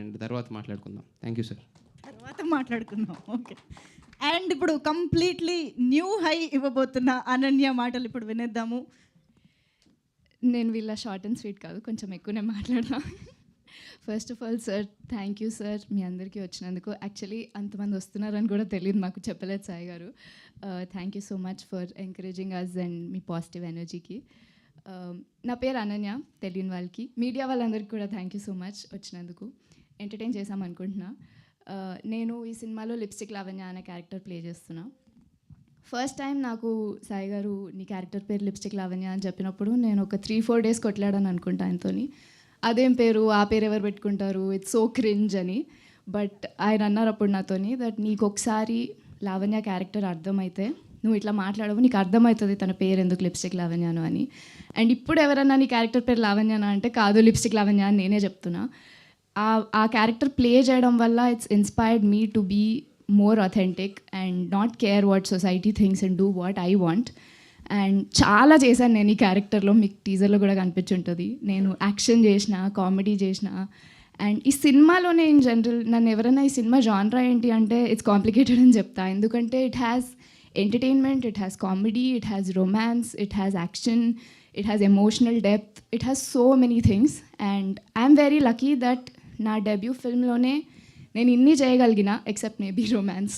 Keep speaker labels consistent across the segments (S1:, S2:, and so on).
S1: And తర్వాత మాట్లాడుకుందాం. Thank you sir.
S2: తర్వాత మాట్లాడుకుందాం. ఓకే. అండ్ ఇప్పుడు కంప్లీట్లీ న్యూ హై ఇవ్వబోతున్న అనన్య మాటలు ఇప్పుడు వినేద్దాము.
S3: నేను వీళ్ళ షార్ట్ అండ్ స్వీట్ కాదు, కొంచెం ఎక్కువనే మాట్లాడతా. First of all sir, thank you sir మీ అందరికీ వచ్చినందుకు. యాక్చువల్లీ అంతమంది వస్తున్నారని కూడా తెలియదు, మాకు చెప్పలేదు సాయి గారు. Thank you so much for encouraging us and మీ పాజిటివ్ ఎనర్జీకి. నా పేరు అనన్య, తెలియని వాళ్ళకి, మీడియా వాళ్ళందరికీ కూడా థ్యాంక్ యూ సో మచ్ వచ్చినందుకు. ఎంటర్టైన్ చేశామనుకుంటున్నా. నేను ఈ సినిమాలో లిప్స్టిక్ లావణ్య అనే క్యారెక్టర్ ప్లే చేస్తున్నా. ఫస్ట్ టైం నాకు సాయి గారు నీ క్యారెక్టర్ పేరు లిప్స్టిక్ లావణ్య అని చెప్పినప్పుడు నేను ఒక 3-4 డేస్ కొట్లాడాను అనుకుంటా ఆయనతోని. అదేం పేరు, ఆ పేరు ఎవరు పెట్టుకుంటారు, ఇట్స్ సో క్రింజ్ అని. బట్ ఆయన అన్నారు అప్పుడు నాతోని దట్ నీకు ఒకసారి లావణ్య క్యారెక్టర్ అర్థమైతే నువ్వు ఇట్లా మాట్లాడవు, నీకు అర్థమవుతుంది తన పేరు ఎందుకు లిప్స్టిక్ లావణ్యాను అని. అండ్ ఇప్పుడు ఎవరన్నా నీ క్యారెక్టర్ పేరు లావణ్యానా అంటే కాదు లిప్స్టిక్ లావణ్య అని నేనే చెప్తున్నా. ఆ క్యారెక్టర్ ప్లే చేయడం వల్ల it's inspired me to be more authentic and not care what society things and do what I want. And చాలా చేశాను నేను ఈ క్యారెక్టర్లో, మీకు టీజర్లో కూడా కనిపించుంటుంది. నేను యాక్షన్ చేసిన, కామెడీ చేసిన. అండ్ ఈ సినిమాలోనే ఇన్ జనరల్ నన్ను ఎవరైనా ఈ సినిమా జాన్రా ఏంటి అంటే ఇట్స్ కాంప్లికేటెడ్ అని చెప్తా. ఎందుకంటే it has entertainment, it has comedy, it has romance, it has action, it has emotional depth, it has so many things. And I'm very lucky that నా debut ఫిల్మ్లోనే నేను ఇన్ని చేయగలిగిన, except maybe romance.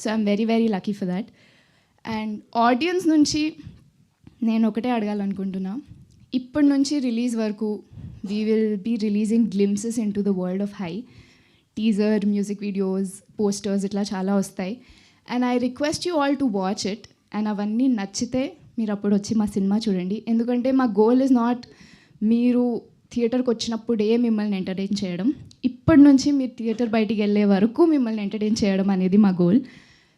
S3: So I'm very very lucky for that. And audience నుంచి నేను ఒకటే అడగాలనుకుంటున్నా, ఇప్పటి నుంచి రిలీజ్ వరకు we will be releasing glimpses into the world of hi. Teaser, music videos, posters ఇట్లా చాలా వస్తాయి. And I request you all to watch it. And అవన్నీ నచ్చితే మీరు అప్పుడు వచ్చి మా సినిమా చూడండి. ఎందుకంటే మా గోల్ ఇస్ నాట్ మీరు థియేటర్కి వచ్చినప్పుడే మిమ్మల్ని ఎంటర్టైన్ చేయడం, ఇప్పటి నుంచి మీరు థియేటర్ బయటికి వెళ్ళే వరకు మిమ్మల్ని ఎంటర్టైన్ చేయడం అనేది మా goal.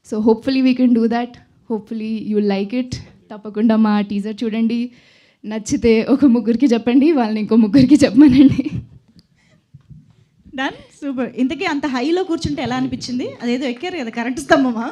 S3: So hopefully we can do that. Hopefully you like it. తప్పకుండా మా టీజర్ చూడండి, నచ్చితే ఒక ముగ్గురికి చెప్పండి, వాళ్ళని ఇంకో ముగ్గురికి చెప్పమనండి.
S2: డన్. సూపర్. ఇంతకీ అంత హైలో కూర్చుంటే ఎలా అనిపించింది? అదేదో ఎక్కారు కదా కరెంట్ స్తంభమా?